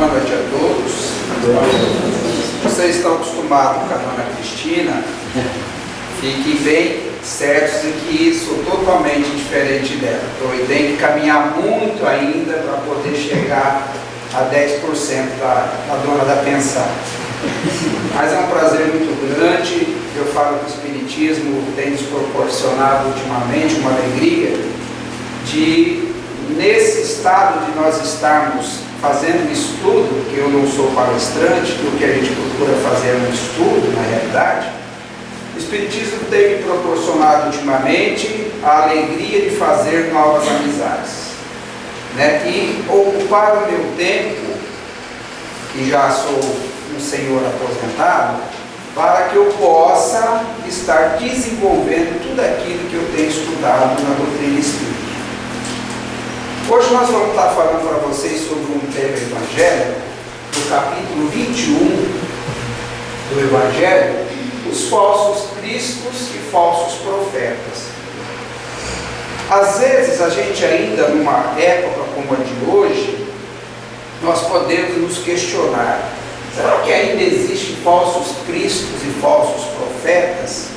Boa noite a todos. Vocês estão acostumados com a dona Cristina, fiquem bem certos de que sou totalmente diferente dela. Então eu tenho que caminhar muito ainda para poder chegar a 10% da dona da pensão. Mas é um prazer muito grande. Eu falo que o Espiritismo tem nos proporcionado ultimamente uma alegria de, nesse estado de nós estarmos fazendo estudo, que eu não sou palestrante, porque a gente procura fazer um estudo, na realidade, o Espiritismo tem me proporcionado ultimamente a alegria de fazer novas amizades, né? E ocupar o meu tempo, que já sou um senhor aposentado, para que eu possa estar desenvolvendo tudo aquilo que eu tenho estudado na doutrina espírita. Hoje nós vamos estar falando para vocês sobre um tema evangélico, no capítulo 21 do Evangelho, os falsos cristos e falsos profetas. Às vezes a gente ainda, numa época como a de hoje, nós podemos nos questionar: será que ainda existem falsos cristos e falsos profetas?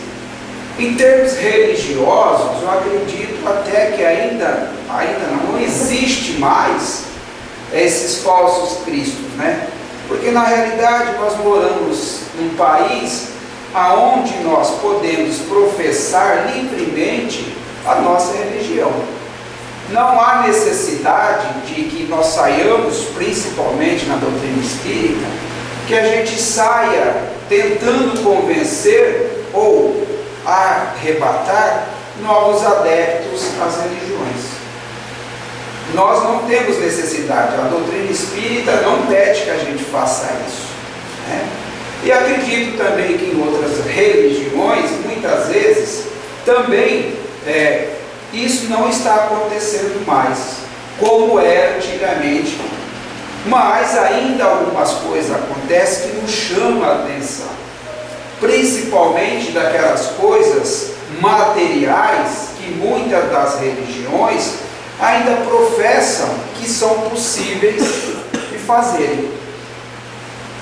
Em termos religiosos, eu acredito até que ainda não existe mais esses falsos cristos, né? Porque na realidade nós moramos num país aonde nós podemos professar livremente a nossa religião. Não há necessidade de que nós saiamos, principalmente na doutrina espírita, que a gente saia tentando convencer ou arrebatar novos adeptos às religiões. Nós não temos necessidade, a doutrina espírita não pede que a gente faça isso, né? E acredito também que em outras religiões, muitas vezes, também isso não está acontecendo mais, como era antigamente. Mas ainda algumas coisas acontecem que nos chamam a atenção, principalmente daquelas coisas materiais que muitas das religiões ainda professam que são possíveis de fazerem.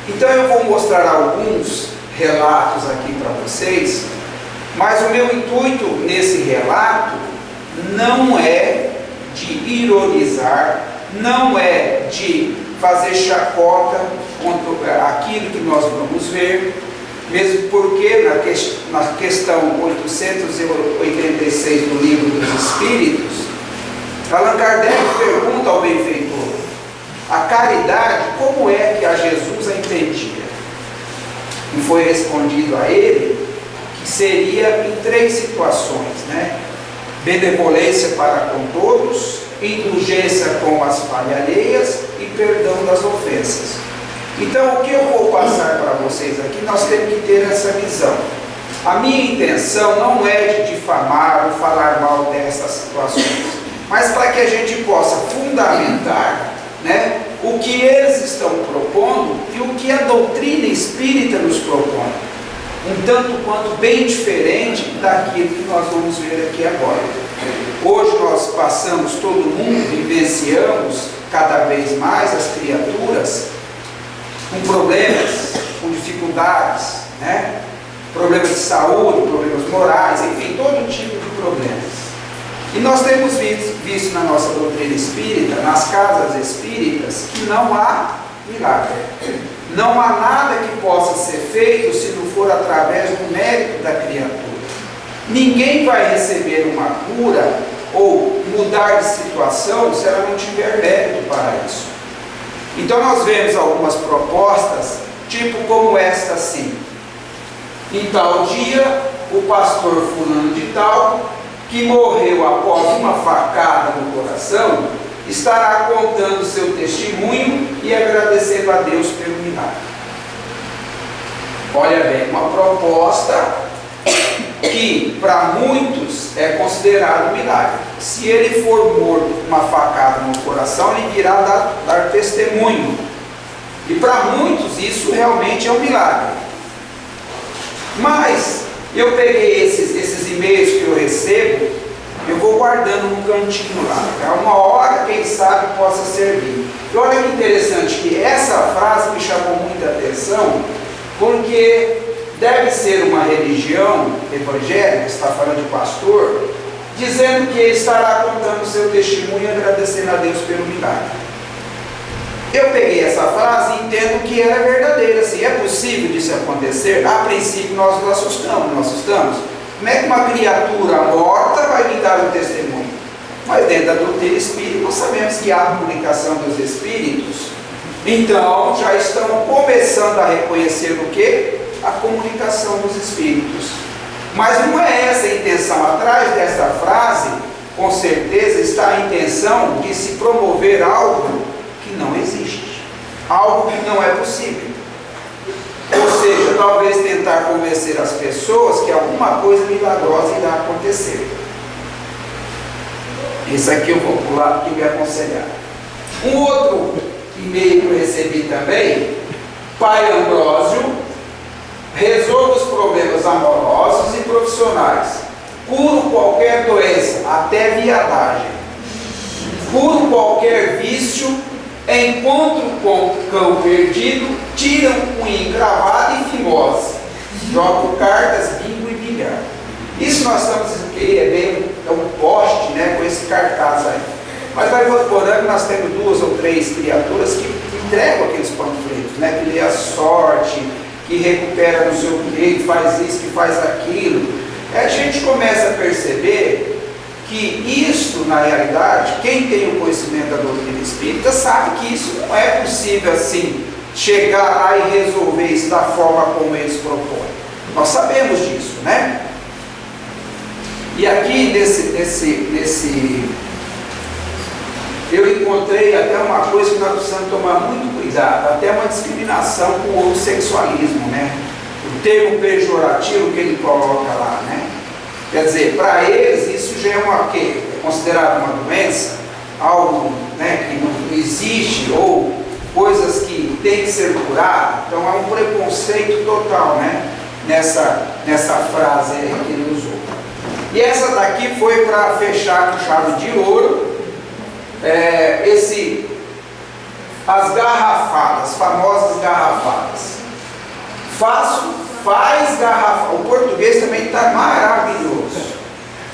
Então eu vou mostrar alguns relatos aqui para vocês, mas o meu intuito nesse relato não é de ironizar, não é de fazer chacota contra aquilo que nós vamos ver, mesmo porque na questão 886 do Livro dos Espíritos, Allan Kardec pergunta ao benfeitor: a caridade, como é que a Jesus a entendia? E foi respondido a ele que seria em 3 situações, né? Benevolência para com todos, indulgência com as falhas alheias e perdão das ofensas. Então, o que eu vou passar para vocês aqui, nós temos que ter essa visão. A minha intenção não é de difamar ou falar mal dessas situações, mas para que a gente possa fundamentar, né, o que eles estão propondo e o que a doutrina espírita nos propõe. Um tanto quanto bem diferente daquilo que nós vamos ver aqui agora. Hoje nós passamos, todo mundo, vivenciamos cada vez mais as criaturas com problemas, com dificuldades, né? Problemas de saúde, problemas morais, enfim, todo tipo de problemas. E nós temos visto na nossa doutrina espírita, nas casas espíritas, que não há milagre. Não há nada que possa ser feito se não for através do mérito da criatura. Ninguém vai receber uma cura ou mudar de situação se ela não tiver mérito para isso. Então nós vemos algumas propostas, tipo como esta assim: em tal dia, o pastor fulano de tal, que morreu após uma facada no coração, estará contando seu testemunho e agradecendo a Deus pelo milagre. Olha bem, uma proposta que para muitos é considerado milagre. Se ele for morto com uma facada no coração, ele virá dar testemunho. E para muitos isso realmente é um milagre. Mas eu peguei esses e-mails que eu recebo, eu vou guardando num cantinho lá. É uma hora, quem sabe, possa servir. E olha que interessante que essa frase me chamou muita atenção, porque deve ser uma religião evangélica, está falando de pastor, dizendo que ele estará contando o seu testemunho e agradecendo a Deus pelo milagre. Eu peguei essa frase e entendo que ela é verdadeira. Assim, é possível disso acontecer? A princípio nós nos assustamos. Como é que uma criatura morta vai me dar um testemunho? Mas dentro da doutrina espírita nós sabemos que há a comunicação dos espíritos. Então já estão começando a reconhecer o quê? A comunicação dos espíritos. Mas não é essa a intenção. Atrás dessa frase, com certeza, está a intenção de se promover algo que não existe, algo que não é possível. Ou seja, talvez tentar convencer as pessoas que alguma coisa milagrosa irá acontecer. Isso aqui eu vou pular porque me aconselhar. Um outro e-mail que eu recebi também: Pai Ambrósio, resolvo os problemas amorosos e profissionais, curo qualquer doença, até viadagem, curo qualquer vício, encontro com cão perdido, tiram unha encravada e fimose, jogo cartas, bingo e bilhar. Isso nós estamos é um poste, né, com esse cartaz aí. Mas vai incorporando, nós temos 2 ou 3 criaturas que entregam aqueles panfletos, né, que lê a sorte, que recupera não sei o que, que faz isso, que faz aquilo. Aí a gente começa a perceber que isto, na realidade, quem tem o conhecimento da doutrina espírita sabe que isso não é possível assim, chegar lá e resolver isso da forma como eles propõem. Nós sabemos disso, né? E aqui eu encontrei até uma coisa que nós precisamos tomar muito cuidado, até uma discriminação com o homossexualismo, né? O termo pejorativo que ele coloca lá, né? Quer dizer, para eles isso já é uma quê? É considerado uma doença, algo, né, que não existe, ou coisas que tem que ser curadas. Então há um preconceito total, né, nessa frase aí que ele usou. E essa daqui foi para fechar com chave de ouro, as garrafadas, famosas garrafadas. Faz garrafada. O português também está maravilhoso.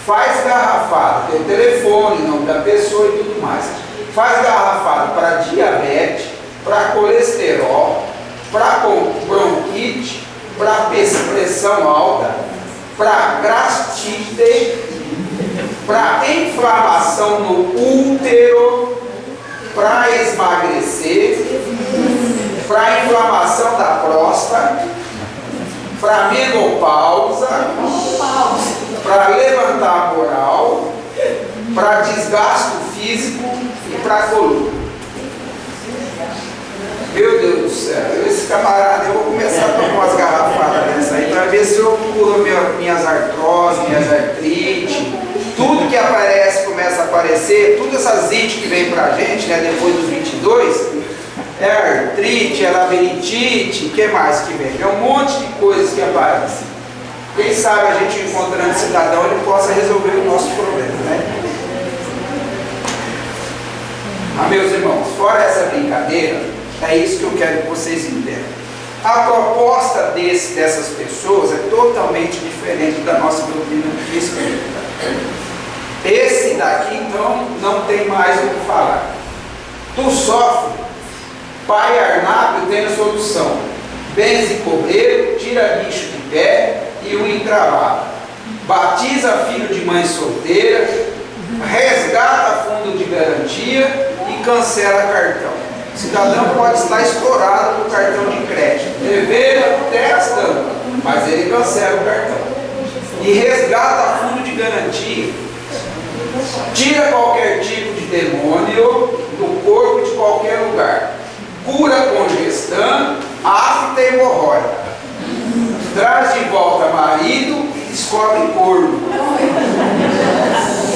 Faz garrafada, tem o telefone, o nome da pessoa e tudo mais. Faz garrafada para diabetes, para colesterol, para bronquite, para pressão alta, para gastrite, para inflamação no útero, para emagrecer, para inflamação da próstata, para menopausa, para levantar a moral, para desgaste físico e para coluna. Meu Deus do céu, esse camarada, eu vou começar a tomar umas garrafadas dessa aí para ver se eu curo minhas artroses, minhas artrite, tudo que aparece começa a aparecer, todas essas ites que vem pra gente, né, depois dos 22, é artrite, é labirintite, o que mais que vem? É um monte de coisas que aparecem. Quem sabe a gente encontrando cidadão, ele possa resolver o nosso problema, né? Mas, meus irmãos, fora essa brincadeira, é isso que eu quero que vocês entendam. A proposta dessas pessoas é totalmente diferente da nossa doutrina espírita. Esse daqui, então, não tem mais o que falar. Tu sofre, pai Arnábio tem a solução. Benze cobreiro, tira bicho de pé e o encravado. Batiza filho de mãe solteira, resgata fundo de garantia e cancela cartão. O cidadão pode estar estourado no cartão de crédito, dever até as tampas, mas ele cancela o cartão. E resgata fundo de garantia. Tira qualquer tipo de demônio do corpo de qualquer lugar. Cura congestão, afta e hemorroida. Traz de volta marido e descobre corno.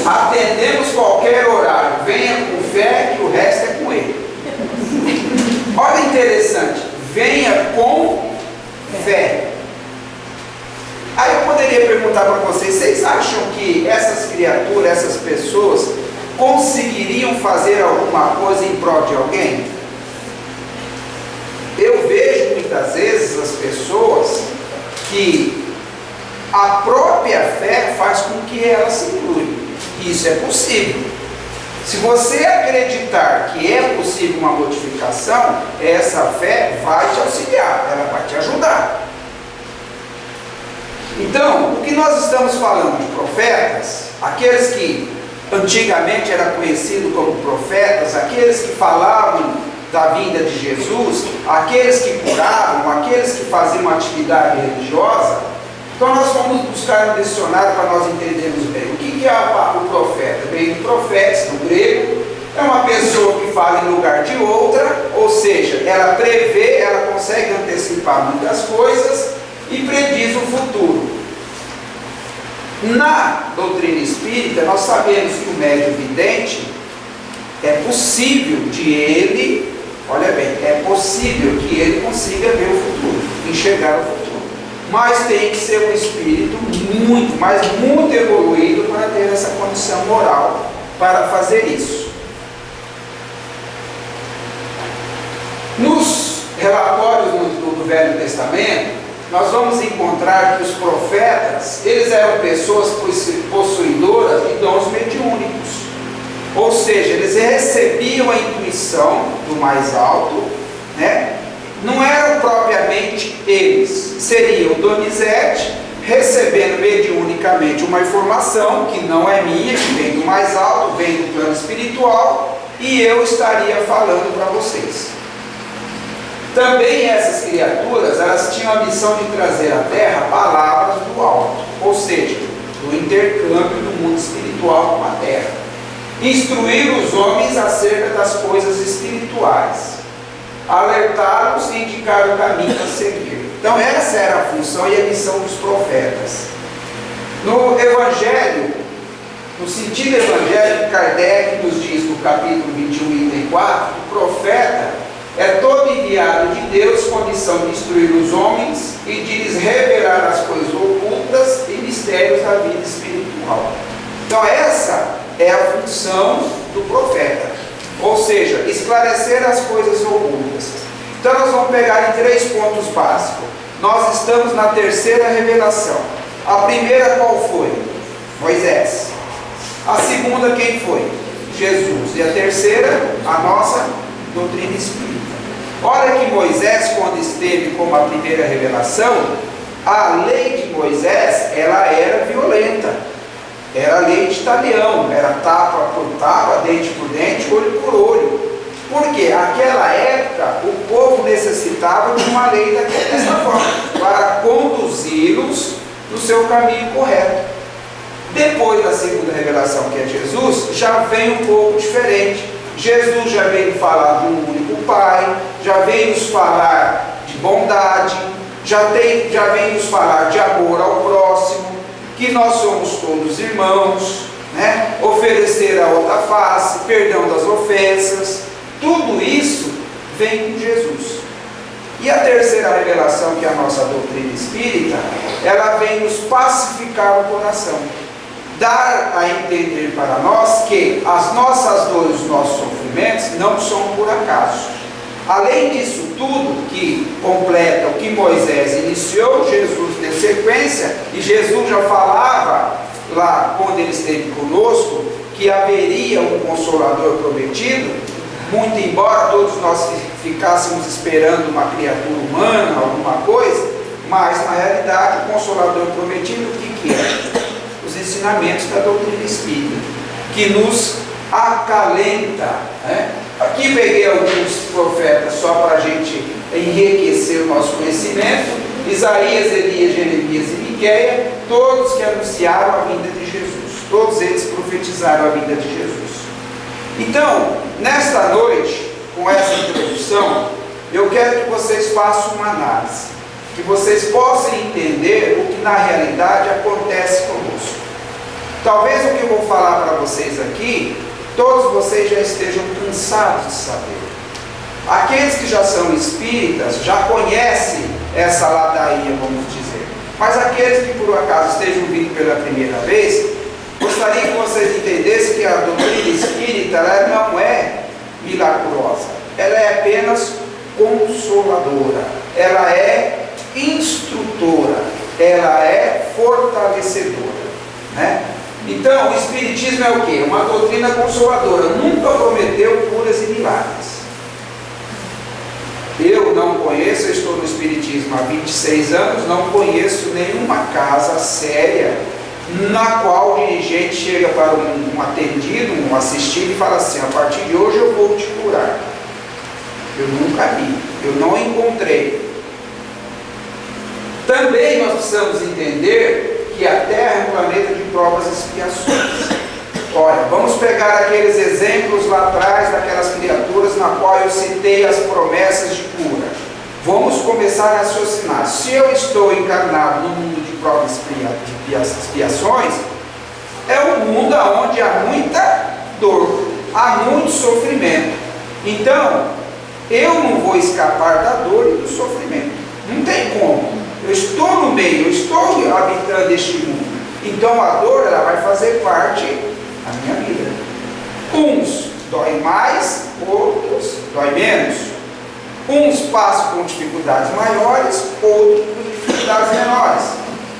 Atendemos qualquer horário. Venha com fé que o resto é com ele. Olha interessante. Venha com fé. Aí eu poderia perguntar para vocês acham que essas criaturas, essas pessoas, conseguiriam fazer alguma coisa em prol de alguém? Eu vejo muitas vezes as pessoas que a própria fé faz com que ela se inclui. Isso é possível. Se você acreditar que é possível uma modificação, essa fé vai te auxiliar, ela vai te ajudar. Então, o que nós estamos falando de profetas, aqueles que antigamente eram conhecidos como profetas, aqueles que falavam da vinda de Jesus, aqueles que curavam, aqueles que faziam uma atividade religiosa. Então nós vamos buscar um dicionário para nós entendermos bem. O que é o profeta? Bem, o profeta, no grego, é uma pessoa que fala em lugar de outra, ou seja, ela prevê, ela consegue antecipar muitas coisas e prediz o futuro. Na doutrina espírita, nós sabemos que o médium vidente é possível de ele, olha bem, é possível que ele consiga ver o futuro, enxergar o futuro. Mas tem que ser um espírito muito, mas muito evoluído para ter essa condição moral para fazer isso. Nos relatórios do Velho Testamento, nós vamos encontrar que os profetas, eles eram pessoas possuidoras de dons mediúnicos. Ou seja, eles recebiam a intuição do mais alto, né? Não eram propriamente eles, seria o Donizete recebendo mediunicamente uma informação que não é minha, que vem do mais alto, vem do plano espiritual, e eu estaria falando para vocês. Também essas criaturas, elas tinham a missão de trazer à Terra palavras do alto, ou seja, do intercâmbio do mundo espiritual com a Terra. Instruir os homens acerca das coisas espirituais, alertá-los e indicar o caminho a seguir. Então essa era a função e a missão dos profetas. No Evangelho, no sentido evangélico, Kardec nos diz no capítulo 21, item 4, que o profeta é todo enviado de Deus com a missão de instruir os homens e de lhes revelar as coisas ocultas e mistérios da vida espiritual. Então essa é a função do profeta, ou seja, esclarecer as coisas ocultas. Então nós vamos pegar em 3 pontos básicos. Nós estamos na terceira revelação. A primeira qual foi? Moisés. A segunda quem foi? Jesus. E a terceira, a nossa doutrina espírita. Olha que Moisés, quando esteve como a primeira revelação, a lei de Moisés, ela era violenta. Era lei de talião, era tapa por tapa, dente por dente, olho por olho. Porque naquela época o povo necessitava de uma lei dessa forma, para conduzi-los no seu caminho correto. Depois da segunda revelação, que é Jesus, já vem um pouco diferente. Jesus já veio falar de um único Pai, já veio nos falar de bondade, já veio nos falar de amor ao próximo, que nós somos todos irmãos, né? Oferecer a outra face, perdão das ofensas, tudo isso vem com Jesus. E a terceira revelação, que é a nossa doutrina espírita, ela vem nos pacificar o coração, dar a entender para nós que as nossas dores, os nossos sofrimentos não são por acaso. Além disso tudo, que completa o que Moisés iniciou, Jesus de sequência, e Jesus já falava lá quando ele esteve conosco, que haveria um Consolador prometido, muito embora todos nós ficássemos esperando uma criatura humana, alguma coisa, mas na realidade o Consolador prometido, o que é? Os ensinamentos da doutrina espírita, que nos acalenta, né? Aqui peguei alguns profetas só para a gente enriquecer o nosso conhecimento: Isaías, Elias, Jeremias e Miquéia, todos que anunciaram a vinda de Jesus, todos eles profetizaram a vinda de Jesus. Então, nesta noite, com essa introdução, eu quero que vocês façam uma análise, que vocês possam entender o que na realidade acontece conosco. Talvez o que eu vou falar para vocês aqui, todos vocês já estejam cansados de saber. Aqueles que já são espíritas já conhecem essa ladainha, vamos dizer. Mas aqueles que por acaso estejam vindo pela primeira vez, gostaria que vocês entendessem que a doutrina espírita religiosa, ela é apenas consoladora, ela é instrutora, ela é fortalecedora, né? Então, o Espiritismo é o quê? Uma doutrina consoladora, nunca prometeu curas e milagres. Eu não conheço, eu estou no Espiritismo há 26 anos, não conheço nenhuma casa séria na qual o dirigente chega para um atendido, um assistido e fala assim: a partir de hoje eu vou te curar. Eu nunca vi, eu não encontrei. Também nós precisamos entender que a Terra é um planeta de provas e expiações. Olha, vamos pegar aqueles exemplos lá atrás daquelas criaturas na qual eu citei as promessas de cura. Vamos começar a raciocinar. Se eu estou encarnado no mundo de provas e expiações, é um mundo onde há muita dor, há muito sofrimento. Então, eu não vou escapar da dor e do sofrimento. Não tem como. Eu estou no meio, eu estou habitando este mundo. Então a dor, ela vai fazer parte da minha vida. Uns dói mais, outros dói menos. Uns passam com dificuldades maiores, outros com dificuldades menores.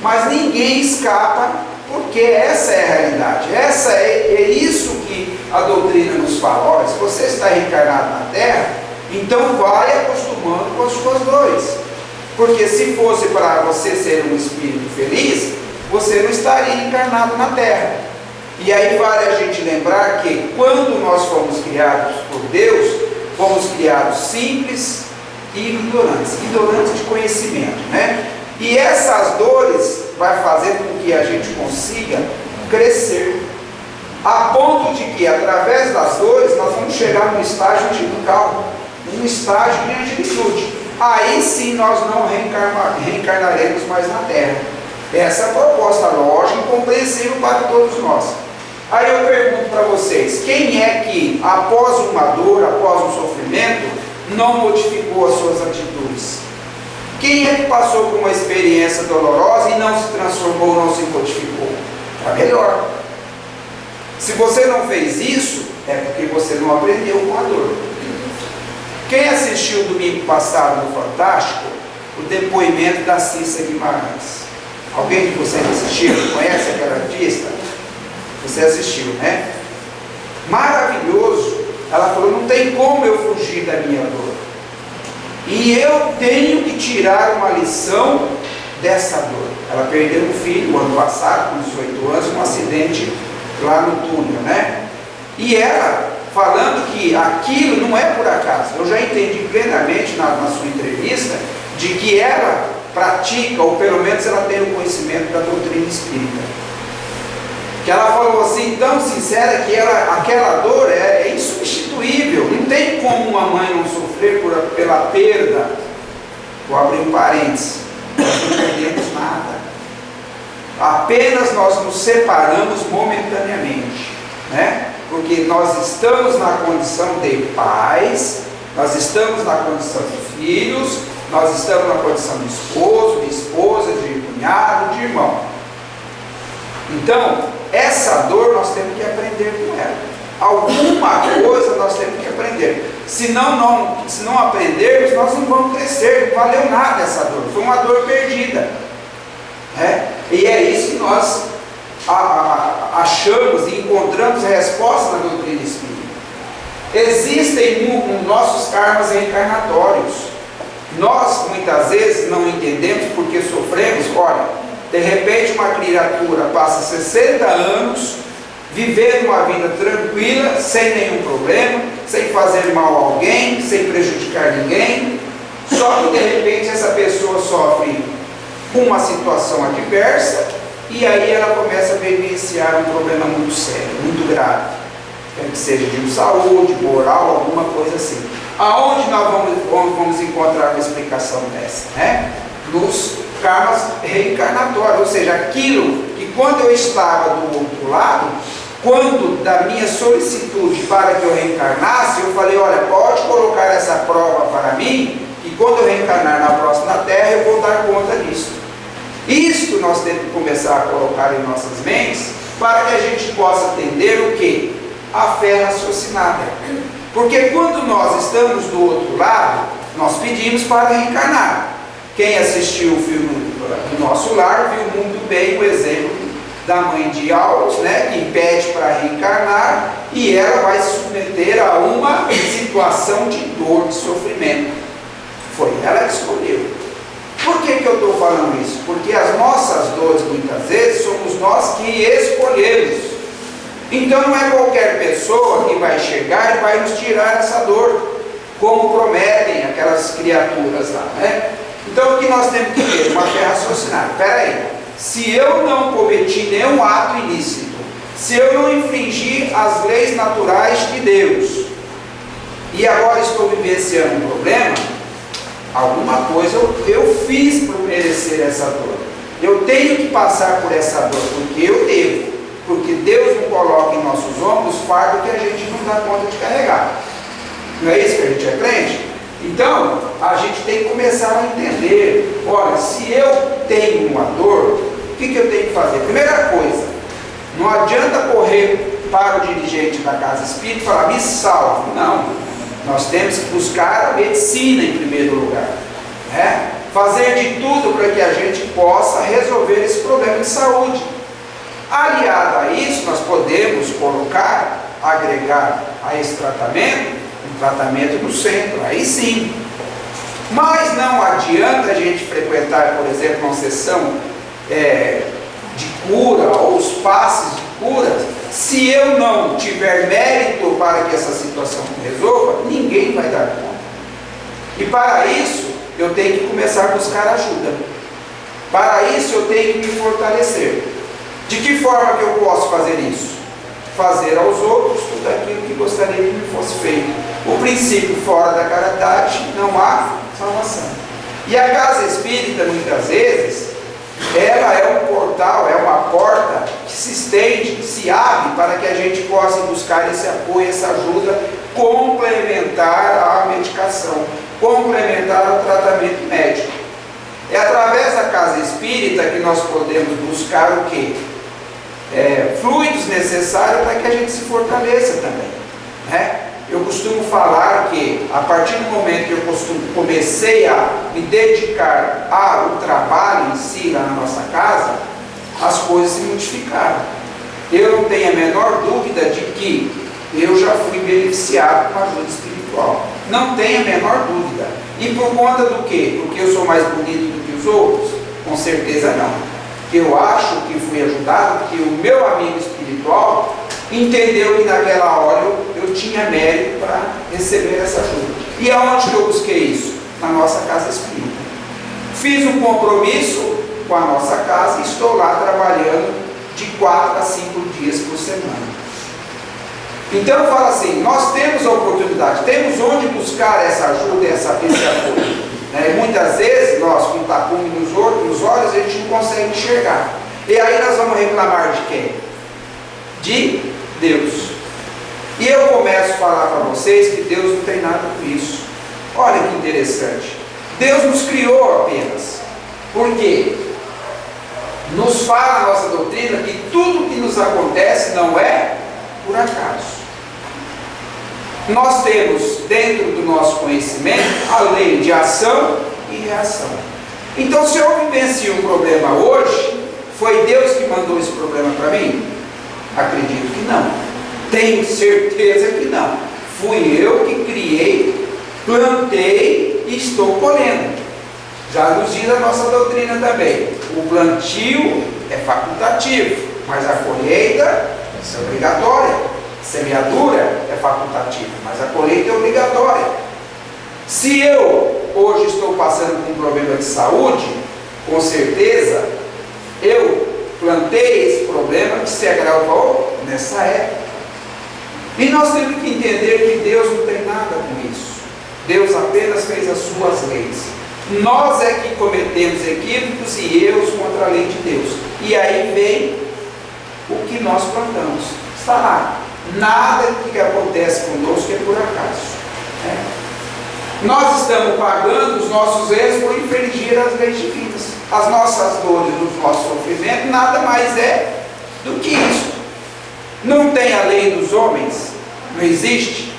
Mas ninguém escapa, porque essa é a realidade. É isso que a doutrina nos fala. Olha, se você está reencarnado na Terra, então vai acostumando com as suas dores. Porque se fosse para você ser um espírito feliz, você não estaria encarnado na Terra. E aí vale a gente lembrar que quando nós fomos criados por Deus, fomos criados simples e ignorantes de conhecimento, né? E essas dores vai fazer com que a gente consiga crescer, a ponto de que através das dores nós vamos chegar num estágio angelical, num estágio de angelitude. Aí sim nós não reencarnaremos mais na Terra. Essa é a proposta lógica e compreensível para todos nós. Aí eu pergunto para vocês: quem é que após uma dor, após um sofrimento, não modificou as suas atitudes? Quem é que passou por uma experiência dolorosa e não se transformou, não se modificou? Está melhor. Se você não fez isso, é porque você não aprendeu com a dor. Quem assistiu domingo passado no Fantástico o depoimento da Cissa Guimarães? Alguém de vocês assistiu? Conhece aquela artista? Você assistiu, né? Maravilhoso. Ela falou: não tem como eu fugir da minha dor. E eu tenho que tirar uma lição dessa dor. Ela perdeu um filho ano passado, com 18 anos, num acidente lá no túnel, né? E ela falando que aquilo não é por acaso. Eu já entendi plenamente na sua entrevista de que ela pratica, ou pelo menos ela tem o conhecimento da doutrina espírita. Que ela falou assim, tão sincera, que aquela dor é insubstituível. Não tem como uma mãe não sofrer pela perda. Vou abrir um parênteses: nós não perdemos nada, apenas nós nos separamos momentaneamente, né? Porque nós estamos na condição de pais, nós estamos na condição de filhos, nós estamos na condição de esposo, de esposa, de cunhado, de irmão. Então, essa dor nós temos que aprender com ela. Alguma coisa nós temos que aprender. Se não aprendermos, nós não vamos crescer. Não valeu nada essa dor. Foi uma dor perdida. E é isso que nós achamos e encontramos respostas na doutrina espírita. Existem nossos karmas reencarnatórios. Nós muitas vezes não entendemos porque sofremos. Olha, de repente uma criatura passa 60 anos vivendo uma vida tranquila, sem nenhum problema, sem fazer mal a alguém, sem prejudicar ninguém. Só que de repente essa pessoa sofre uma situação adversa e aí ela começa a vivenciar um problema muito sério, muito grave. Quer que seja de saúde, moral, alguma coisa assim. Aonde nós vamos encontrar uma explicação dessa, né? Nos karmas reencarnatórios, ou seja, aquilo que quando eu estava do outro lado, quando da minha solicitude para que eu reencarnasse, eu falei: olha, pode colocar essa prova para mim, que quando eu reencarnar na próxima Terra eu vou dar conta disso. Isto nós temos que começar a colocar em nossas mentes, para que a gente possa entender o que? A fé raciocinada. Porque quando nós estamos do outro lado, nós pedimos para reencarnar. Quem assistiu o filme do Nosso Lar viu muito bem o exemplo da mãe de Aulos, né, que pede para reencarnar e ela vai se submeter a uma situação de dor, de sofrimento. Foi ela que escolheu. Por que eu estou falando isso? Porque as nossas dores, muitas vezes, somos nós que escolhemos. Então não é qualquer pessoa que vai chegar e vai nos tirar essa dor, como prometem aquelas criaturas lá, né? Então o que nós temos que ter? Uma fé raciocinada. Espera aí, se eu não cometi nenhum ato ilícito, se eu não infringi as leis naturais de Deus, e agora estou vivenciando um problema, alguma coisa eu fiz para merecer essa dor. Eu tenho que passar por essa dor, porque eu devo. Porque Deus não coloca em nossos ombros fardo que a gente não dá conta de carregar. Não é isso que a gente é crente? Então, a gente tem que começar a entender, olha, se eu tenho uma dor, o que eu tenho que fazer? Primeira coisa, não adianta correr para o dirigente da casa espírita e falar, me salve. Não, nós temos que buscar a medicina em primeiro lugar, né? Fazer de tudo para que a gente possa resolver esse problema de saúde. Aliado a isso, nós podemos agregar a esse tratamento, um tratamento no centro, aí sim. Mas não adianta a gente frequentar, por exemplo, uma sessão de cura, ou os passes de cura, se eu não tiver mérito para que essa situação se resolva, ninguém vai dar conta. E para isso, eu tenho que começar a buscar ajuda. Para isso, eu tenho que me fortalecer. De que forma que eu posso fazer isso? Fazer aos outros tudo aquilo que gostaria que me fosse feito. O princípio, fora da caridade não há salvação. E a casa espírita, muitas vezes, ela é um portal, é uma porta que se estende, se abre para que a gente possa buscar esse apoio, essa ajuda complementar à medicação, complementar ao tratamento médico. É através da casa espírita que nós podemos buscar o quê? Fluidos necessários para que a gente se fortaleça também, né? Eu costumo falar que a partir do momento que eu comecei a me dedicar ao trabalho em si lá na nossa casa, as coisas se modificaram. Eu não tenho a menor dúvida de que eu já fui beneficiado com ajuda espiritual, não tenho a menor dúvida. E por conta do quê? Porque eu sou mais bonito do que os outros? Com certeza não. Eu acho que fui ajudado porque o meu amigo espiritual entendeu que naquela hora eu tinha mérito para receber essa ajuda. E aonde que eu busquei isso? Na nossa casa espírita. Fiz um compromisso com a nossa casa e estou lá trabalhando de 4 a 5 dias por semana. Então fala assim, nós temos a oportunidade, temos onde buscar essa ajuda, esse apoio. Muitas vezes nós com tapume nos olhos a gente não consegue enxergar. E aí nós vamos reclamar de quem? De Deus. E eu começo a falar para vocês que Deus não tem nada com isso. Olha que interessante. Deus nos criou apenas. Por quê? Nos fala a nossa doutrina que tudo que nos acontece não é por acaso. Nós temos dentro do nosso conhecimento a lei de ação e reação. Então, se eu vivencio um problema hoje, foi Deus que mandou esse problema para mim? Acredito que não. Tenho certeza que não. Fui eu que criei, plantei e estou colhendo. Já nos diz a nossa doutrina também. O plantio é facultativo, mas a colheita é obrigatória. Semeadura é facultativa, mas a colheita é obrigatória. Se eu hoje estou passando por um problema de saúde, com certeza eu plantei esse problema que se agravou nessa época. E nós temos que entender que Deus não tem nada com isso. Deus apenas fez as suas leis. Nós é que cometemos equívocos e erros contra a lei de Deus. E aí vem o que nós plantamos. Está lá. Nada que acontece conosco é por acaso. Nós estamos pagando os nossos erros por infringir as leis divinas. As nossas dores, os nossos sofrimentos, nada mais é do que isso. Não tem a lei dos homens? Não existe?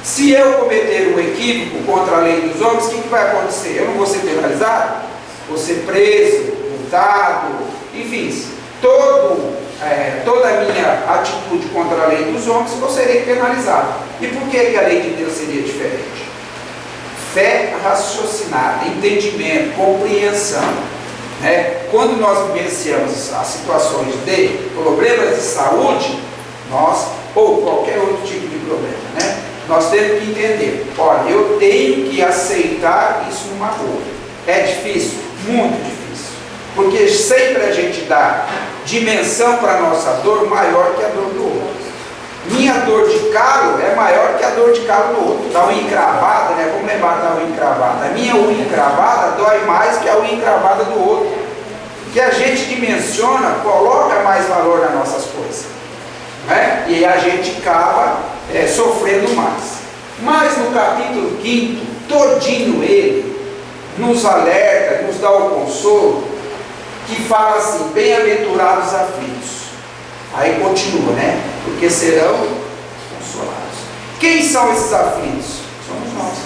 Se eu cometer um equívoco contra a lei dos homens, o que vai acontecer? Eu não vou ser penalizado? Vou ser preso, multado, enfim, toda a minha atitude contra a lei dos homens, eu serei penalizado. E por que a lei de Deus seria diferente? Fé raciocinada, entendimento, compreensão. Quando nós vivenciamos as situações de problemas de saúde, ou qualquer outro tipo de problema, nós temos que entender, olha, eu tenho que aceitar isso numa boa. É difícil? Muito difícil. Porque sempre a gente dá dimensão para a nossa dor maior que a dor do outro. Minha dor de calo é maior que a dor de calo do outro. Da unha encravada, vamos lembrar da unha encravada. A minha unha encravada dói mais que a unha encravada do outro. Que a gente dimensiona, coloca mais valor nas nossas coisas. E a gente acaba sofrendo mais. Mas no capítulo 5, todinho ele nos alerta, nos dá o consolo, que fala assim, bem-aventurados os aflitos. Aí continua, porque serão consolados. Quem são esses aflitos? Somos nós.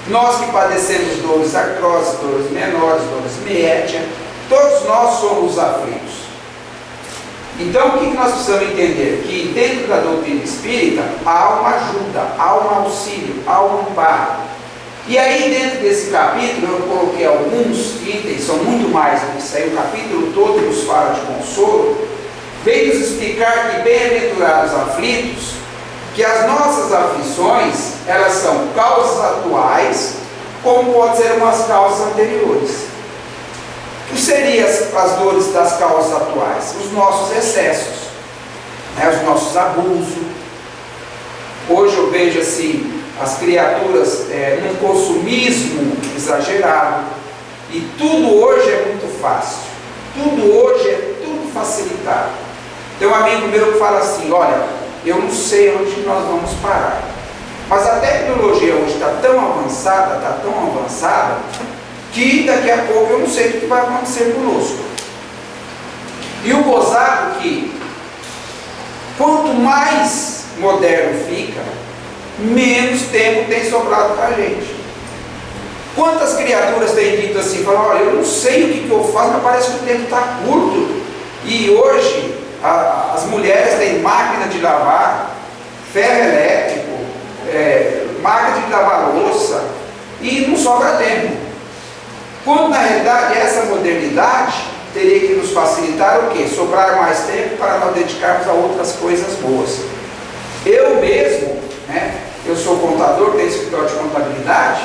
Nós que padecemos dores artroses, dores menores, dores médias, todos nós somos aflitos. Então o que nós precisamos entender? Que dentro da doutrina espírita há uma ajuda, há um auxílio, há um amparo. E aí dentro desse capítulo eu coloquei alguns itens, são muito mais do que isso aí, o capítulo todo nos fala de consolo, veio nos explicar que bem-aventurados aflitos, que as nossas aflições, elas são causas atuais, como pode ser umas causas anteriores. O que seriam as dores das causas atuais? Os nossos excessos, os nossos abusos. Hoje eu vejo assim, as criaturas num consumismo exagerado, e tudo hoje é muito fácil, tudo hoje é tudo facilitado. Tem um amigo meu que fala assim, olha, eu não sei onde nós vamos parar, mas a tecnologia hoje está tão avançada, que daqui a pouco eu não sei o que vai acontecer conosco. E o gozado que, quanto mais moderno fica, menos tempo tem sobrado para a gente. Quantas criaturas têm dito assim, falam, olha, eu não sei o que eu faço, mas parece que o tempo está curto. E hoje as mulheres têm máquina de lavar, ferro elétrico, máquina de lavar louça, e não sobra tempo. Quando na realidade essa modernidade teria que nos facilitar o quê? Sobrar mais tempo para nós dedicarmos a outras coisas boas. Eu mesmo, eu sou contador, tenho escritório de contabilidade,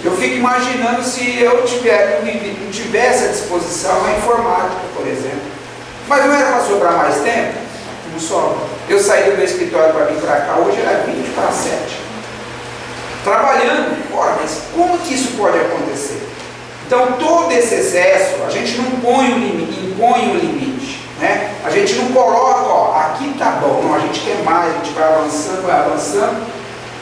eu fico imaginando se eu não tivesse à disposição a informática, por exemplo. Mas não era para sobrar mais tempo? Não sobra. Eu saí do meu escritório para vir para cá, hoje era 20 para 7. Trabalhando, ora, mas como que isso pode acontecer? Então todo esse excesso, a gente não impõe o limite, a gente não coloca, aqui está bom, não, a gente quer mais, a gente vai avançando,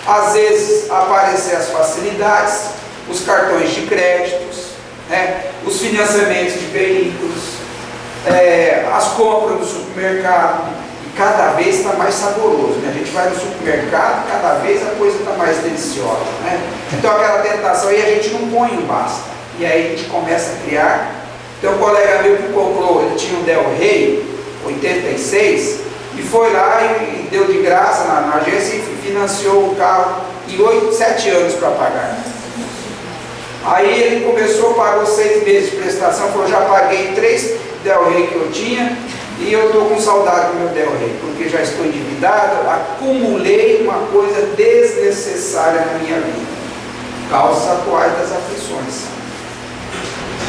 às vezes aparecem as facilidades, os cartões de créditos, os financiamentos de veículos, as compras do supermercado, e cada vez está mais saboroso, a gente vai no supermercado, cada vez a coisa está mais deliciosa, então aquela tentação aí a gente não põe um basta. E aí a gente começa a criar. Tem um colega meu que comprou, ele tinha um Del Rey 86, e foi lá e deu de graça na agência e financiou o carro em 7 anos para pagar. Aí ele começou, pagou 6 meses de prestação, falou, já paguei 3 Del Rey que eu tinha, e eu estou com saudade do meu Del Rey, porque já estou endividado, acumulei uma coisa desnecessária na minha vida. Causas atuais das aflições.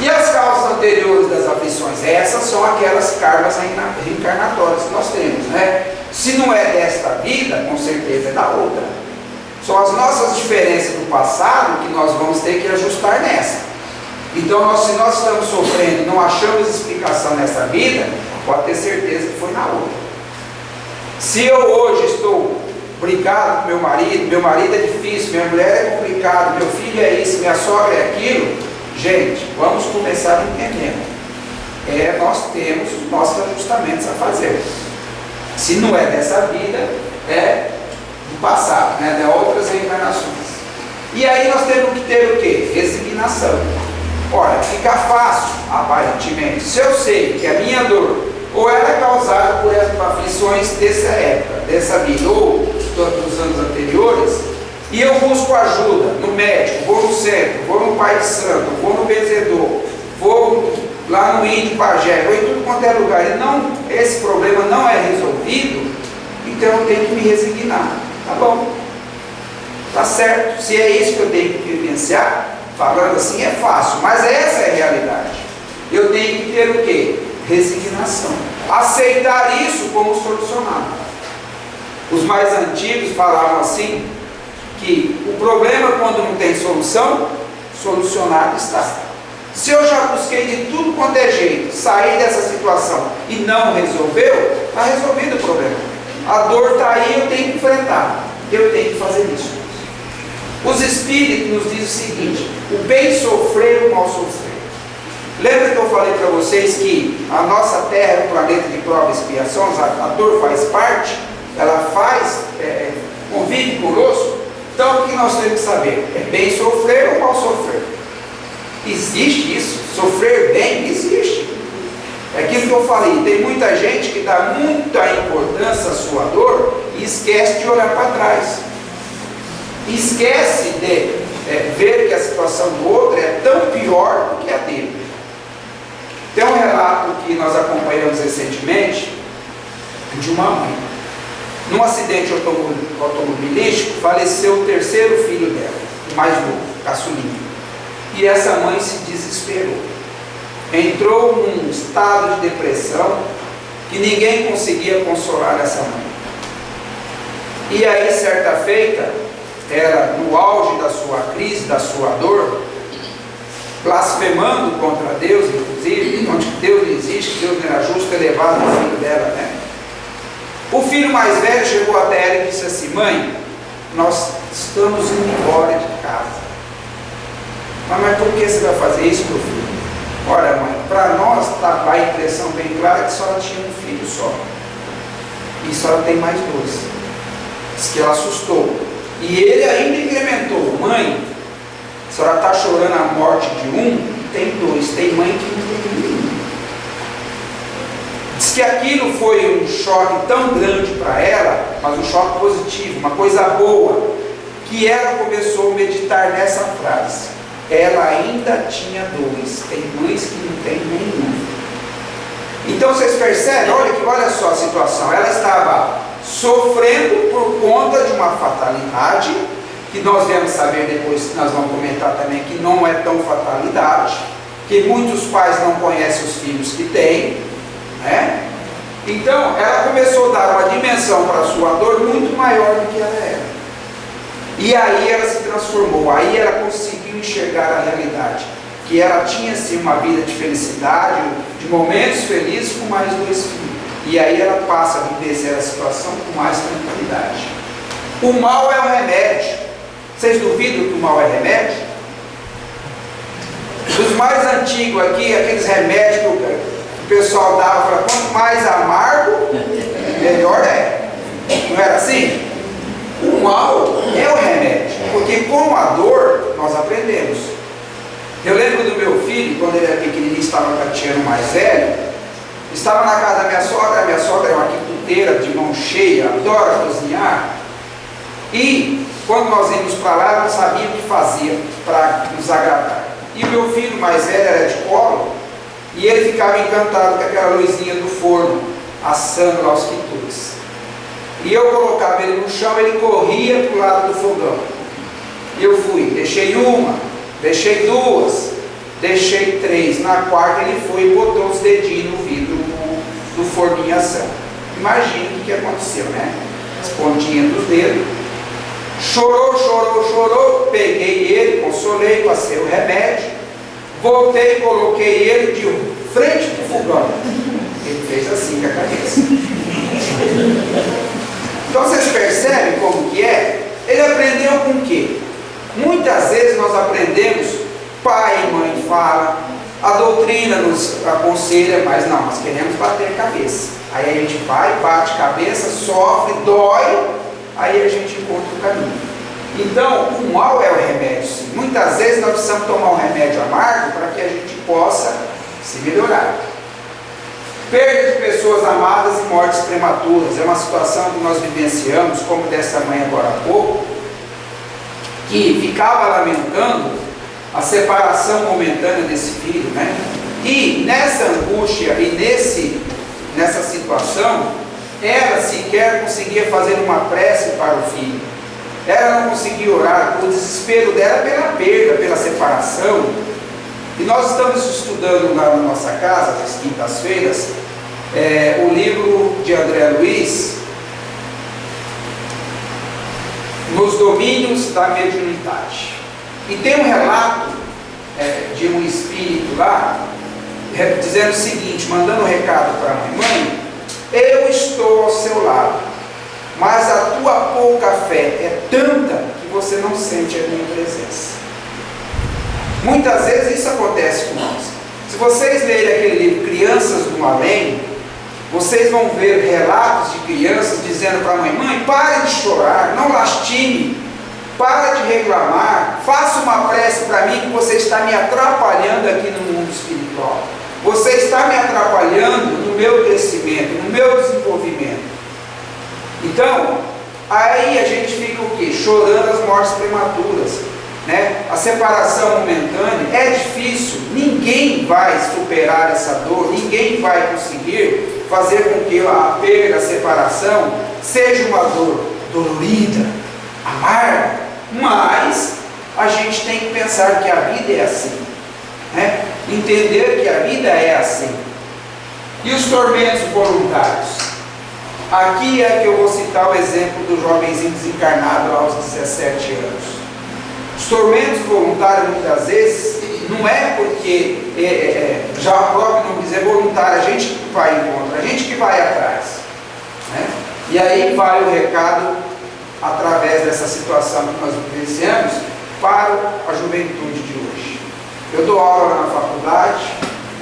E as causas anteriores das aflições? Essas são aquelas karmas reencarnatórias que nós temos, Se não é desta vida, com certeza é da outra. São as nossas diferenças do passado que nós vamos ter que ajustar nessa. Então, se nós estamos sofrendo e não achamos explicação nessa vida, pode ter certeza que foi na outra. Se eu hoje estou brigado com meu marido é difícil, minha mulher é complicada, meu filho é isso, minha sogra é aquilo, gente, vamos começar entendendo. Nós temos os nossos ajustamentos a fazer. Se não é dessa vida, é do passado, né? De outras reencarnações. E aí nós temos que ter o quê? Resignação. Ora, fica fácil, aparentemente, se eu sei que a minha dor ou ela é causada por essas aflições dessa época, dessa vida, ou dos anos anteriores, e eu busco ajuda no médico, vou no centro, vou no Pai de Santo, vou no benzedor, vou lá no índio pajé, vou em tudo quanto é lugar, e não, esse problema não é resolvido, então eu tenho que me resignar. Tá bom, tá certo, se é isso que eu tenho que vivenciar, falando assim é fácil, mas essa é a realidade. Eu tenho que ter o quê? Resignação. Aceitar isso como solucionado. Os mais antigos falavam assim, que o problema quando não tem solução, solucionado está. Se eu já busquei de tudo quanto é jeito, sair dessa situação e não resolveu, está resolvido o problema. A dor está aí, eu tenho que enfrentar. Eu tenho que fazer isso. Os Espíritos nos dizem o seguinte: o bem sofrer, o mal sofrer. Lembra que eu falei para vocês que a nossa Terra é um planeta de prova e expiação, a dor faz parte, ela convive conosco. Então o que nós temos que saber? É bem sofrer ou mal sofrer? Existe isso? Sofrer bem? Existe. É aquilo que eu falei, tem muita gente que dá muita importância à sua dor e esquece de olhar para trás. Esquece de ver que a situação do outro é tão pior do que a dele. Tem um relato que nós acompanhamos recentemente de uma mãe. Num acidente automobilístico, faleceu o terceiro filho dela, o mais novo, caçulinha. E essa mãe se desesperou. Entrou num estado de depressão que ninguém conseguia consolar essa mãe. E aí, certa feita, ela, no auge da sua crise, da sua dor, blasfemando contra Deus, inclusive, onde Deus não existe, que Deus não era justo ter levado o filho dela, né? O filho mais velho chegou até ela e disse assim: mãe, nós estamos indo embora de casa. Mas por que você vai fazer isso, meu filho? Olha, mãe, para nós dá a impressão bem clara que a senhora tinha um filho só. E a senhora tem mais dois. Diz que ela assustou. E ele ainda incrementou: mãe, a senhora está chorando a morte de um, tem dois, tem mãe que não tem nenhum. Diz que aquilo foi um choque tão grande para ela, mas um choque positivo, uma coisa boa, que ela começou a meditar nessa frase: ela ainda tinha dois, tem mães que não tem nenhum. Então vocês percebem, olha só a situação, ela estava sofrendo por conta de uma fatalidade, que nós devemos saber depois, nós vamos comentar também, que não é tão fatalidade, que muitos pais não conhecem os filhos que têm, né? Então ela começou a dar uma dimensão para a sua dor muito maior do que ela era. E aí ela se transformou, aí ela conseguiu enxergar a realidade, que ela tinha sim uma vida de felicidade, de momentos felizes com mais dois filhos. E aí ela passa a viver a situação com mais tranquilidade. O mal é o remédio. Vocês duvidam que o mal é remédio? Os mais antigos aqui, aqueles remédios que o pessoal dava, falava, quanto mais amargo, melhor é. Não era assim? O mal é o remédio, porque com a dor nós aprendemos. Eu lembro do meu filho, quando ele era pequenininho, estava tateando mais velho, estava na casa da minha sogra é uma quituteira de mão cheia, adora cozinhar, e quando nós íamos para lá, ela não sabia o que fazia para nos agradar. E o meu filho mais velho era de colo, e ele ficava encantado com aquela luzinha do forno, assando lá os quitutes. E eu colocava ele no chão, ele corria para o lado do fogão. Eu fui, deixei uma, deixei duas, deixei três. Na quarta ele foi e botou os dedinhos no vidro do forninho assando. Imagina o que aconteceu, né? As pontinhas dos dedos. Chorou, peguei ele, consolei, passei o remédio, voltei e coloquei ele de frente do fogão. Ele fez assim com a cabeça. Então vocês percebem como que é? Ele aprendeu com o quê? Muitas vezes nós aprendemos, pai e mãe falam, a doutrina nos aconselha, mas não, nós queremos bater a cabeça. Aí a gente vai, bate a cabeça, sofre, dói, aí a gente encontra o caminho. Então, o mal é o remédio, sim. Muitas vezes nós precisamos tomar um remédio amargo para que a gente possa se melhorar. Perda de pessoas amadas e mortes prematuras é uma situação que nós vivenciamos, como dessa mãe agora há pouco, que ficava lamentando a separação momentânea desse filho, né? E nessa angústia e nessa situação, ela sequer conseguia fazer uma prece para o filho. Ela não conseguia orar, o desespero dela pela perda, pela separação. E nós estamos estudando lá na nossa casa, às quintas-feiras, o livro de André Luiz, Nos Domínios da Mediunidade. E tem um relato de um espírito lá, dizendo o seguinte, mandando um recado para a mãe: mãe, eu estou ao seu lado, mas a tua pouca fé é tanta que você não sente a minha presença. Muitas vezes isso acontece com nós. Se vocês lerem aquele livro Crianças do Além, vocês vão ver relatos de crianças dizendo para a mãe: mãe, pare de chorar, não lastime, para de reclamar, faça uma prece para mim que você está me atrapalhando aqui no mundo espiritual. Você está me atrapalhando no meu crescimento, no meu desenvolvimento. Então, aí a gente fica o quê? Chorando as mortes prematuras, né? A separação momentânea é difícil, ninguém vai superar essa dor, ninguém vai conseguir fazer com que a perda, a separação, seja uma dor dolorida, amarga, mas a gente tem que pensar que a vida é assim, né? Entender que a vida é assim. E os tormentos voluntários? Aqui é que eu vou citar o exemplo do jovenzinho desencarnado aos 17 anos. Os tormentos voluntários, muitas vezes, não é porque, já o próprio nome diz, é voluntário, a gente que vai em contra, a gente que vai atrás, né? E aí vai o recado, através dessa situação que nós vivenciamos, para a juventude de hoje. Eu dou aula na faculdade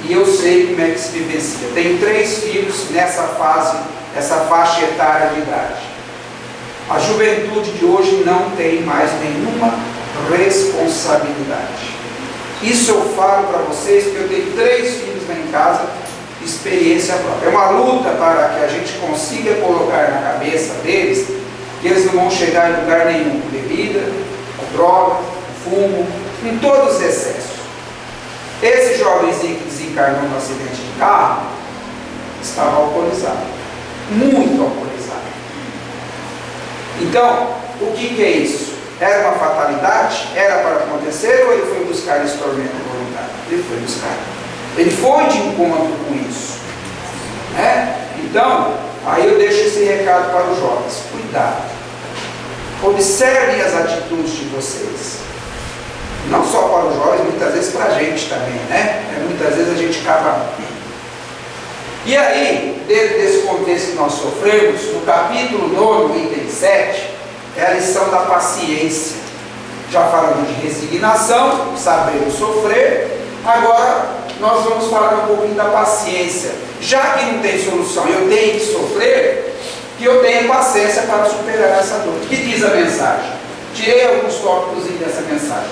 e eu sei como é que se vivencia. Tenho 3 filhos nessa fase, essa faixa etária de idade. A juventude de hoje não tem mais nenhuma responsabilidade. Isso eu falo para vocês porque eu tenho 3 filhos lá em casa, experiência própria. É uma luta para que a gente consiga colocar na cabeça deles que eles não vão chegar em lugar nenhum com bebida, com droga, com fumo, com todos os excessos. Esse jovenzinho que desencarnou no acidente de carro estava alcoolizado, muito alcoolizado. Então, o que é isso? Era uma fatalidade? Era para acontecer ou ele foi buscar esse tormento voluntário? Ele foi buscar. Ele foi de encontro com isso, né? Então, aí eu deixo esse recado para os jovens: cuidado, observem as atitudes de vocês, não só para os jovens, muitas vezes para a gente também, né? Muitas vezes a gente acaba. E aí, dentro desse contexto que nós sofremos, no capítulo 9, item 7, é a lição da paciência. Já falamos de resignação, sabemos sofrer, agora nós vamos falar um pouquinho da paciência. Já que não tem solução, eu tenho que sofrer, que eu tenha paciência para superar essa dor. O que diz a mensagem? Tirei alguns tópicos dessa mensagem.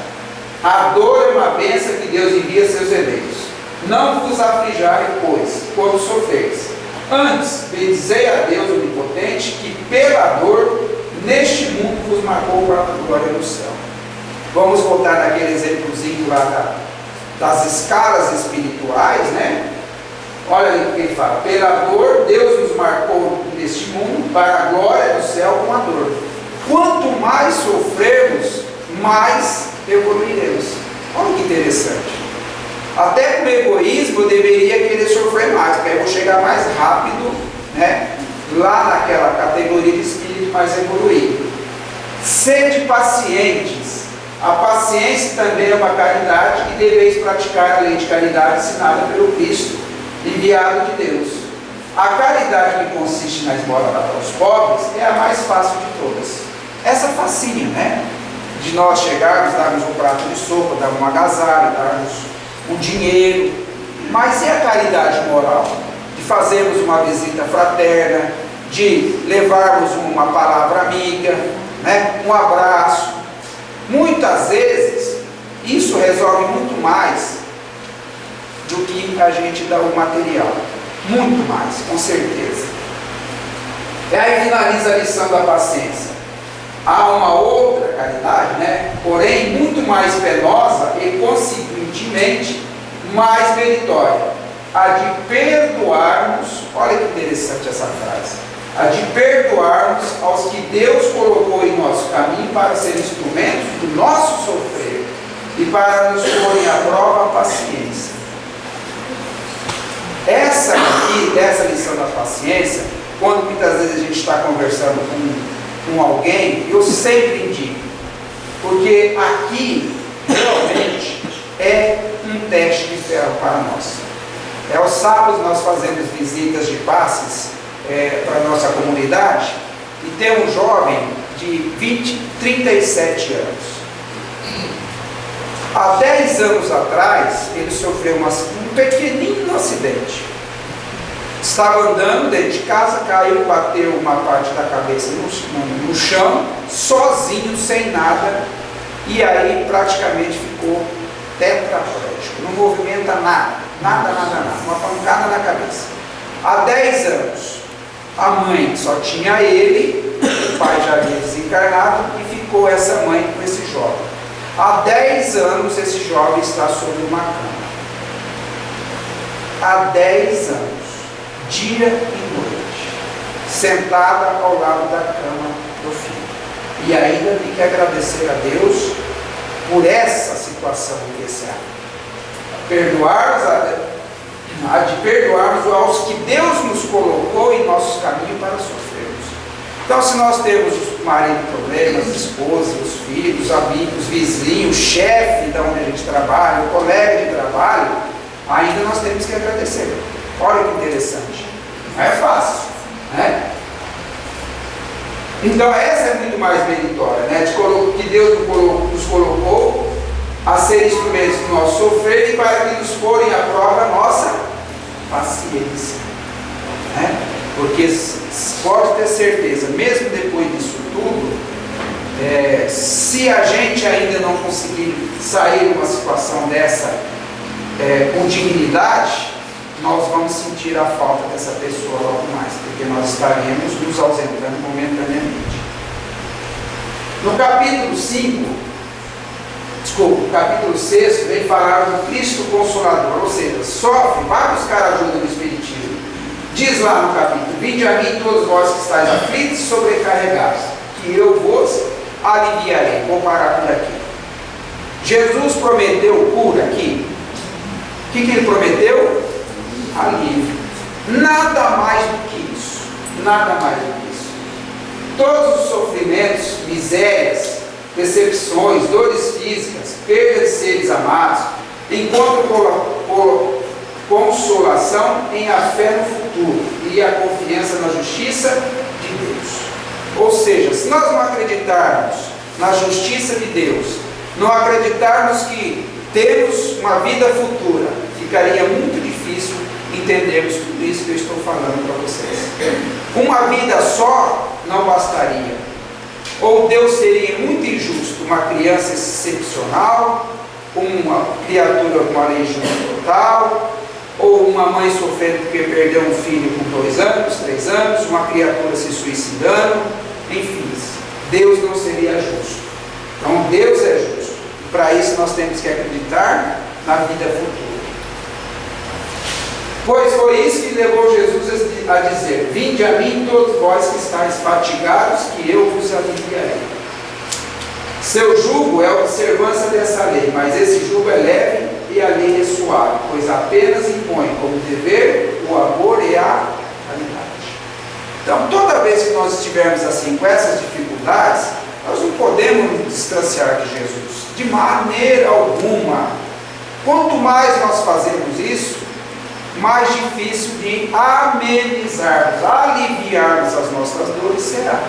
A dor é uma bênção que Deus envia a seus eleitos. Não vos aflijai, pois, quando sofreis. Antes, bendizei a Deus onipotente, que pela dor, neste mundo vos marcou para a glória do céu. Vamos voltar naquele exemplozinho lá das escalas espirituais, né? Olha aí o que ele fala: pela dor, Deus nos marcou neste mundo para a glória do céu com a dor. Quanto mais sofrermos, mais evoluiremos. Olha que interessante. Até por egoísmo eu deveria querer sofrer mais, porque aí eu vou chegar mais rápido, né, lá naquela categoria de espírito mais evoluído. Sede pacientes. A paciência também é uma caridade e deveis praticar a lei de caridade ensinada pelo Cristo, enviado de Deus. A caridade que consiste na esmola dada aos pobres é a mais fácil de todas. Essa facinha, né? De nós chegarmos, darmos um prato de sopa, darmos um agasalho, darmos um dinheiro. Mas e a caridade moral? De fazermos uma visita fraterna, de levarmos uma palavra amiga, um abraço. Muitas vezes, isso resolve muito mais do que a gente dá o material. Muito mais, com certeza. E aí finaliza a lição da paciência. Há uma outra caridade, né? Porém, muito mais penosa e, consequentemente, mais meritória. A de perdoarmos, olha que interessante essa frase, a de perdoarmos aos que Deus colocou em nosso caminho para ser instrumentos do nosso sofrer e para nos porem à prova a paciência. Essa aqui, dessa lição da paciência, quando muitas vezes a gente está conversando com alguém, eu sempre indico, porque aqui realmente é um teste de ferro para nós. Aos sábados nós fazemos visitas de passes para a nossa comunidade, e tem um jovem de 37 anos. Há 10 anos atrás, ele sofreu um pequenino acidente. Estava andando dentro de casa, caiu, bateu uma parte da cabeça no chão, sozinho, sem nada, e aí praticamente ficou tetraplégico, não movimenta nada, uma pancada na cabeça. Há 10 anos, a mãe só tinha ele, o pai já havia desencarnado, e ficou essa mãe com esse jovem. Há 10 anos esse jovem está sobre uma cama. Há 10 anos, dia e noite, sentada ao lado da cama do filho. E ainda tem que agradecer a Deus por essa situação que esse a de perdoarmos aos que Deus nos colocou em nossos caminhos para sofrermos. Então, se nós temos o marido problemas, a esposa, os filhos, amigos, vizinhos, chefe de onde a gente trabalha, o colega de trabalho, ainda nós temos que agradecer. Olha que interessante. Não é fácil, né? Então, essa é muito mais meritória, né? Que Deus nos colocou a ser instrumentos do nosso sofrer e para que nos porem à prova a nossa paciência, né? Porque pode ter certeza, mesmo depois disso tudo, se a gente ainda não conseguir sair de uma situação dessa com dignidade, nós vamos sentir a falta dessa pessoa logo mais, porque nós estaremos nos ausentando momentaneamente. No capítulo 6, vem falar do Cristo Consolador, ou seja, sofre, vai buscar ajuda no Espiritismo. Diz lá no capítulo: vinde a mim todos vós que estáis aflitos e sobrecarregados, que eu vos aliviarei. Vou parar por aqui. Jesus prometeu cura aqui. O que ele prometeu? Alívio. Nada mais do que isso. Nada mais do que isso. Todos os sofrimentos, misérias, decepções, dores físicas, perda de seres amados, encontram consolação em a fé no futuro e a confiança na justiça de Deus. Ou seja, se nós não acreditarmos na justiça de Deus, não acreditarmos que temos uma vida futura, ficaria muito difícil entendermos tudo isso que eu estou falando para vocês. Uma vida só não bastaria. Ou Deus seria muito injusto, uma criança excepcional, uma criatura com aleijão total, ou uma mãe sofrendo porque perdeu um filho com 2 anos, 3 anos, uma criatura se suicidando, enfim, Deus não seria justo. Então Deus é justo. E para isso nós temos que acreditar na vida futura. Pois foi isso que levou Jesus a dizer: vinde a mim todos vós que estáis fatigados, que eu vos aliviarei. Seu jugo é a observância dessa lei, mas esse jugo é leve e a lei é suave, pois apenas impõe como dever o amor e a caridade. Então, toda vez que nós estivermos assim com essas dificuldades, nós não podemos nos distanciar de Jesus, de maneira alguma. Quanto mais nós fazemos isso, mais difícil de amenizarmos, aliviarmos as nossas dores será.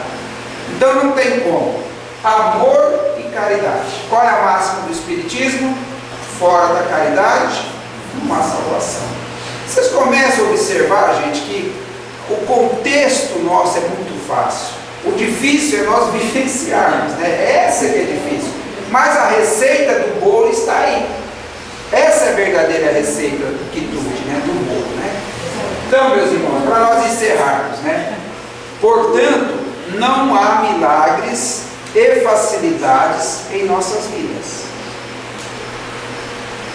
Então não tem como. Amor e caridade. Qual é a máxima do Espiritismo? Fora da caridade, não há salvação. Vocês começam a observar, gente, que o contexto nosso é muito fácil. O difícil é nós vivenciarmos, né? Essa que é difícil. Mas a receita do bolo está aí. Essa é a verdadeira receita do quitude, né? Do bolo, né? Então, meus irmãos, para nós encerrarmos, né? Portanto, não há milagres e facilidades em nossas vidas.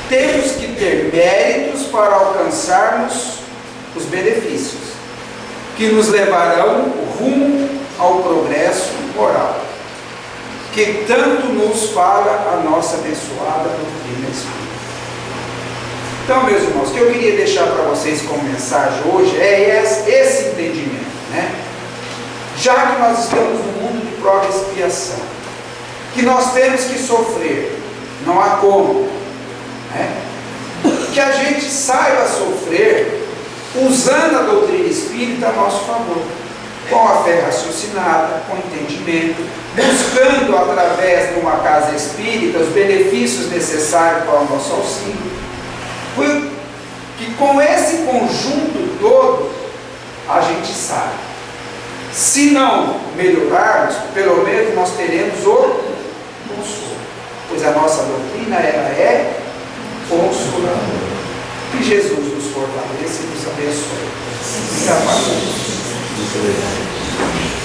Temos que ter méritos para alcançarmos os benefícios que nos levarão rumo ao progresso moral, que tanto nos fala a nossa abençoada doutrina espírita. Então, meus irmãos, o que eu queria deixar para vocês como mensagem hoje é esse entendimento, né? Já que nós estamos no mundo de prova e expiação, que nós temos que sofrer, não há como, né? Que a gente saiba sofrer usando a doutrina espírita a nosso favor, com a fé raciocinada, com entendimento, buscando através de uma casa espírita os benefícios necessários para o nosso auxílio. Que com esse conjunto todo a gente sabe. Se não melhorarmos, pelo menos nós teremos o consolo, pois a nossa doutrina ela é consoladora. Que Jesus nos fortaleça e nos abençoe. Muito obrigado.